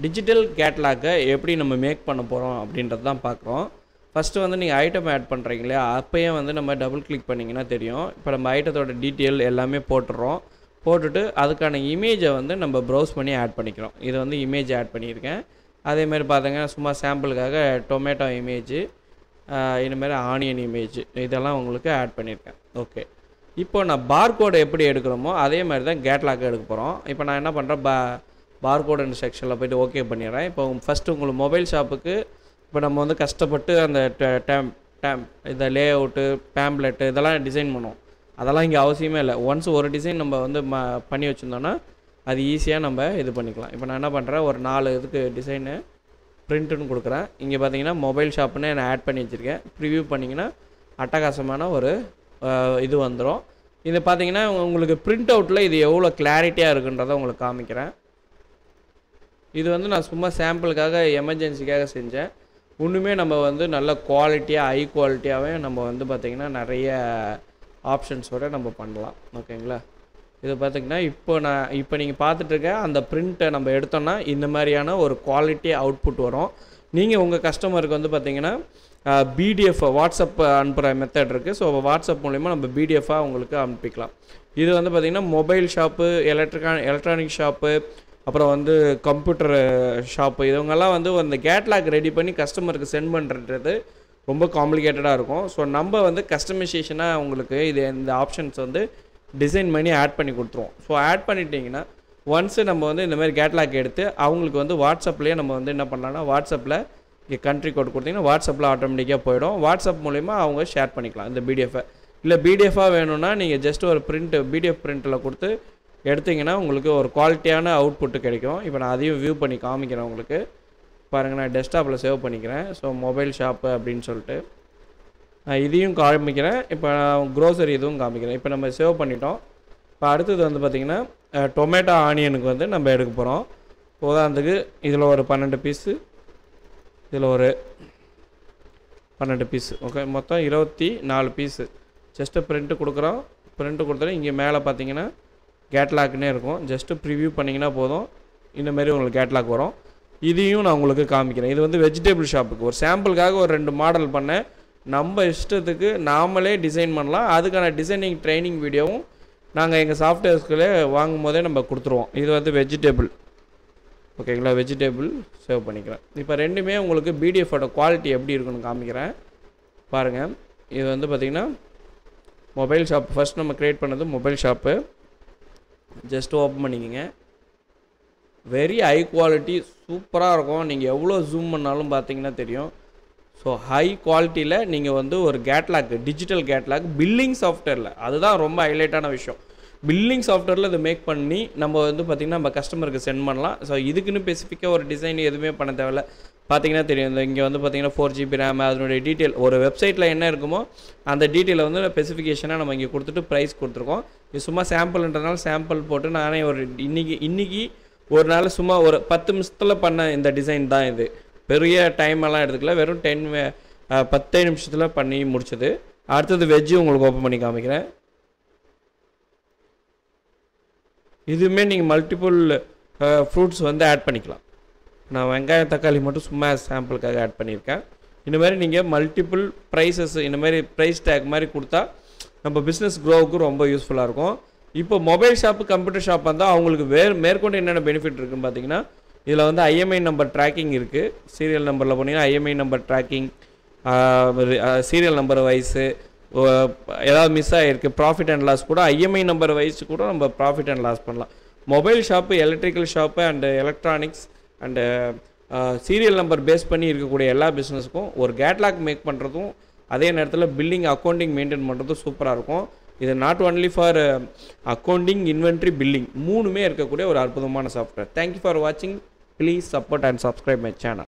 Digital கேட்லாக்கை எப்படி நம்ம make பண்ண போகிறோம் அப்படின்றது தான் பார்க்குறோம். ஃபஸ்ட்டு வந்து நீங்கள் ஐட்டம் ஆட் பண்ணுறீங்க இல்லையா, அப்போயே வந்து நம்ம டபுள் கிளிக் பண்ணிங்கன்னா தெரியும். இப்போ நம்ம ஐட்டத்தோட டீட்டெயில் எல்லாமே போட்டுடுறோம். போட்டுட்டு அதுக்கான இமேஜை வந்து நம்ம ப்ரௌஸ் பண்ணி ஆட் பண்ணிக்கிறோம். இது வந்து இமேஜ் ஆட் பண்ணியிருக்கேன். அதேமாதிரி பார்த்தீங்கன்னா சும்மா சாம்பிளுக்காக டொமேட்டோ இமேஜு, இதுமாரி ஆனியன் இமேஜ் இதெல்லாம் உங்களுக்கு ஆட் பண்ணியிருக்கேன். ஓகே, இப்போ நான் பார்கோடை எப்படி எடுக்கிறோமோ அதே மாதிரி தான் கேட்லாக் எடுக்க போகிறோம். இப்போ நான் என்ன பண்ணுறேன், பார்கோடு செக்ஷனில் போய்ட்டு ஓகே பண்ணிடுறேன். இப்போ ஃபஸ்ட்டு உங்களுக்கு மொபைல் ஷாப்புக்கு இப்போ நம்ம வந்து கஷ்டப்பட்டு அந்த இந்த லே அவுட்டு பேம்ப்லெட்டு இதெல்லாம் டிசைன் பண்ணுவோம். அதெல்லாம் இங்கே அவசியமே இல்லை. ஒன்ஸ் ஒரு டிசைன் நம்ம வந்து பண்ணி வச்சுருந்தோன்னா அது ஈஸியாக நம்ம இது பண்ணிக்கலாம். இப்போ நான் என்ன பண்ணுறேன், ஒரு 4 இதுக்கு டிசைனு பிரிண்ட்டுன்னு கொடுக்குறேன். இங்கே பார்த்தீங்கன்னா மொபைல் ஷாப்புன்னு நான் ஆட் பண்ணி வச்சுருக்கேன். ப்ரிவியூ பண்ணிங்கன்னா அட்டகாசமான ஒரு இது வந்துடும். இது பார்த்தீங்கன்னா உங்களுக்கு பிரிண்ட் அவுட்டில் இது எவ்வளோ கிளாரிட்டியாக இருக்குன்றதை உங்களுக்கு காமிக்கிறேன். இது வந்து நான் சும்மா சாம்பிளுக்காக எமர்ஜென்சிக்காக செஞ்சேன். ஒன்றுமே நம்ம வந்து நல்ல குவாலிட்டியாக ஹை குவாலிட்டியாகவே நம்ம வந்து பார்த்திங்கன்னா நிறைய ஆப்ஷன்ஸோடு நம்ம பண்ணலாம். ஓகேங்களா, இது பார்த்திங்கன்னா இப்போ நீங்கள் பார்த்துட்ருக்க அந்த பிரிண்ட்டை நம்ம எடுத்தோன்னா இந்த மாதிரியான ஒரு குவாலிட்டி அவுட்புட் வரும். நீங்கள் உங்கள் கஸ்டமருக்கு வந்து பார்த்திங்கன்னா பிடிஎஃப் வாட்ஸ்அப் அனுப்புகிற மெத்தட் இருக்குது. ஸோ வாட்ஸ்அப் மூலிமா நம்ம பிடிஎஃபாக உங்களுக்கு அனுப்பிக்கலாம். இது வந்து பார்த்திங்கன்னா மொபைல் ஷாப்பு, எலக்ட்ரானிக் ஷாப்பு, அப்புறம் வந்து கம்ப்யூட்டர் ஷாப்பு, இவங்கெல்லாம் வந்து அந்த கேட்லாக் ரெடி பண்ணி கஸ்டமருக்கு சென்ட் பண்ணுறது ரொம்ப காம்ப்ளிகேட்டடாக இருக்கும். ஸோ நம்ம வந்து கஸ்டமைசேஷனாக உங்களுக்கு இந்த ஆப்ஷன்ஸ் வந்து டிசைன் பண்ணி ஆட் பண்ணி கொடுத்துருவோம். ஸோ ஆட் பண்ணிட்டீங்கன்னா ஒன்ஸு நம்ம வந்து இந்த மாதிரி கேட்லாக் எடுத்து அவங்களுக்கு வந்து வாட்ஸ்அப்லேயே நம்ம வந்து என்ன பண்ணலாம்னா, வாட்ஸ்அப்பில் இங்கே கண்ட்ரி கோட் கொடுத்தீங்கன்னா வாட்ஸ்அப்பில் ஆட்டோமேட்டிக்காக போயிடும். வாட்ஸ்அப் மூலிமா அவங்க ஷேர் பண்ணிக்கலாம் இந்த பிடிஎஃபை. இல்லை பிடிஎஃபாக வேணும்னா நீங்கள் ஜஸ்ட் ஒரு பிடிஎஃப் பிரிண்ட்டில் கொடுத்து எடுத்திங்கன்னா உங்களுக்கு ஒரு குவாலிட்டியான அவுட்புட்டு கிடைக்கும். இப்போ நான் அதையும் வியூ பண்ணி காமிக்கிறேன் உங்களுக்கு. பாருங்கள், நான் டெஸ்க்டாப்பில் சேவ் பண்ணிக்கிறேன். ஸோ மொபைல் ஷாப்பு அப்படின்னு சொல்லிட்டு நான் இதையும் காமிக்கிறேன். இப்போ நான் க்ரோசரி இதுவும் காமிக்கிறேன். இப்போ நம்ம சேவ் பண்ணிட்டோம். இப்போ அடுத்தது வந்து பார்த்திங்கன்னா டொமேட்டோ ஆனியனுக்கு வந்து நம்ம எடுக்க போகிறோம். உதாரணத்துக்கு இதில் ஒரு 12 பீஸு, இதில் ஒரு 12 பீஸு. ஓகே, மொத்தம் 24 பீஸு. ஜஸ்ட்டு பிரிண்ட்டு கொடுக்குறோம். பிரிண்ட்டு கொடுத்துட்டு இங்கே மேலே பார்த்தீங்கன்னா கேட்லாக்னே இருக்கும். ஜஸ்ட்டு ப்ரிவியூ பண்ணிங்கன்னா போதும், இந்தமாரி உங்களுக்கு கேட்லாக் வரும். இதையும் நான் உங்களுக்கு காமிக்கிறேன். இது வந்து வெஜிடபிள் ஷாப்புக்கு ஒரு சாம்பிளுக்காக ஒரு 2 மாடல் பண்ணேன். நம்ம இஷ்டத்துக்கு நாமளே டிசைன் பண்ணலாம். அதுக்கான டிசைனிங் ட்ரைனிங் வீடியோவும் நாங்கள் எங்கள் சாஃப்ட்வேர்ஸ்களே வாங்கும் போதே நம்ம கொடுத்துருவோம். இது வந்து வெஜிடபிள். ஓகேங்களா, வெஜிடபிள் சேவ் பண்ணிக்கிறேன். இப்போ ரெண்டுமே உங்களுக்கு பிடிஎஃபோட குவாலிட்டி எப்படி இருக்குன்னு காமிக்கிறேன். பாருங்கள், இது வந்து பார்த்திங்கன்னா மொபைல் ஷாப். ஃபஸ்ட் நம்ம க்ரியேட் பண்ணது மொபைல் ஷாப்பு. ஜஸ்ட்டு ஓப்பன் பண்ணிக்கோங்க. வெரி ஹை குவாலிட்டி, சூப்பராக இருக்கும். நீங்கள் எவ்வளோ ஜூம் பண்ணாலும் பார்த்தீங்கன்னா தெரியும். ஸோ ஹை குவாலிட்டியில் நீங்கள் வந்து ஒரு கேட்லாக், டிஜிட்டல் கேட்லாக் பில்லிங் சாஃப்ட்வேரில், அதுதான் ரொம்ப ஹைலைட்டான விஷயம். பில்லிங் சாஃப்ட்வேரில் இதை மேக் பண்ணி நம்ம வந்து பார்த்திங்கன்னா நம்ம கஸ்டமருக்கு சென்ட் பண்ணலாம். ஸோ இதுக்குன்னு ஸ்பெசிஃபிக்காக ஒரு டிசைன் எதுவுமே பண்ண தேவையில்ல. பார்த்தீங்கன்னா தெரியும், இந்த இங்கே வந்து பார்த்திங்கன்னா 4GB ரேம், அதனுடைய டீட்டெயில் ஒரு வெப்சைட்டில் என்ன இருக்குமோ அந்த டீட்டெயிலை வந்து ஸ்பெசிஃபிகேஷனாக நம்ம இங்கே கொடுத்துட்டு ப்ரைஸ் கொடுத்துருக்கோம். இது சும்மா சாம்பிள்ன்றதுனால சாம்பிள் போட்டு நானே ஒரு இன்றைக்கி ஒரு நாள் சும்மா ஒரு 10 நிமிஷத்தில் பண்ண இந்த டிசைன் தான். இது பெரிய டைமெல்லாம் எடுத்துக்கல, வெறும் 10 நிமிஷத்தில் பண்ணி முடிச்சது. அடுத்தது வெஜ்ஜு உங்களுக்கு ஓப்பன் பண்ணி காமிக்கிறேன். இதுவுமே நீங்கள் மல்டிபிள் ஃப்ரூட்ஸ் வந்து ஆட் பண்ணிக்கலாம். நான் வெங்காயம் தக்காளி மட்டும் சும்மா சாம்பிளுக்காக ஆட் பண்ணியிருக்கேன். இந்தமாதிரி நீங்கள் மல்டிபிள் ப்ரைஸஸ் இந்தமாதிரி ப்ரைஸ் டேக் மாதிரி கொடுத்தா நம்ம பிஸ்னஸ் க்ரோவுக்கு ரொம்ப யூஸ்ஃபுல்லாக இருக்கும். இப்போ மொபைல் ஷாப்பு, கம்ப்யூட்டர் ஷாப் வந்தால் அவங்களுக்கு மேற்கொண்டு என்னென்ன பெனிஃபிட் இருக்குதுன்னு பார்த்தீங்கன்னா, இதில் வந்து IMI நம்பர் ட்ராக்கிங் இருக்குது. சீரியல் நம்பரில் போனீங்கன்னா IMI number tracking, serial number wise ஏதாவது மிஸ் ஆகிருக்கு, ப்ராஃபிட் அண்ட் லாஸ் கூட IMI நம்பர் வைஸ் கூட நம்ம ப்ராஃபிட் அண்ட் லாஸ் பண்ணலாம். Mobile shop, electrical shop and electronics and serial number base பண்ணி இருக்கக்கூடிய எல்லா பிஸ்னஸுக்கும் ஒரு கேட்லாக் மேக் பண்ணுறதும் அதே நேரத்தில் பில்லிங், அக்கௌண்டிங் மெயின்டைன் பண்ணுறதும் சூப்பராக இருக்கும். இது not only for accounting, inventory, billing 3மே இருக்கக்கூடிய ஒரு அற்புதமான சாஃப்ட்வேர். தேங்க்யூ ஃபார் வாட்சிங். Please support and subscribe my channel.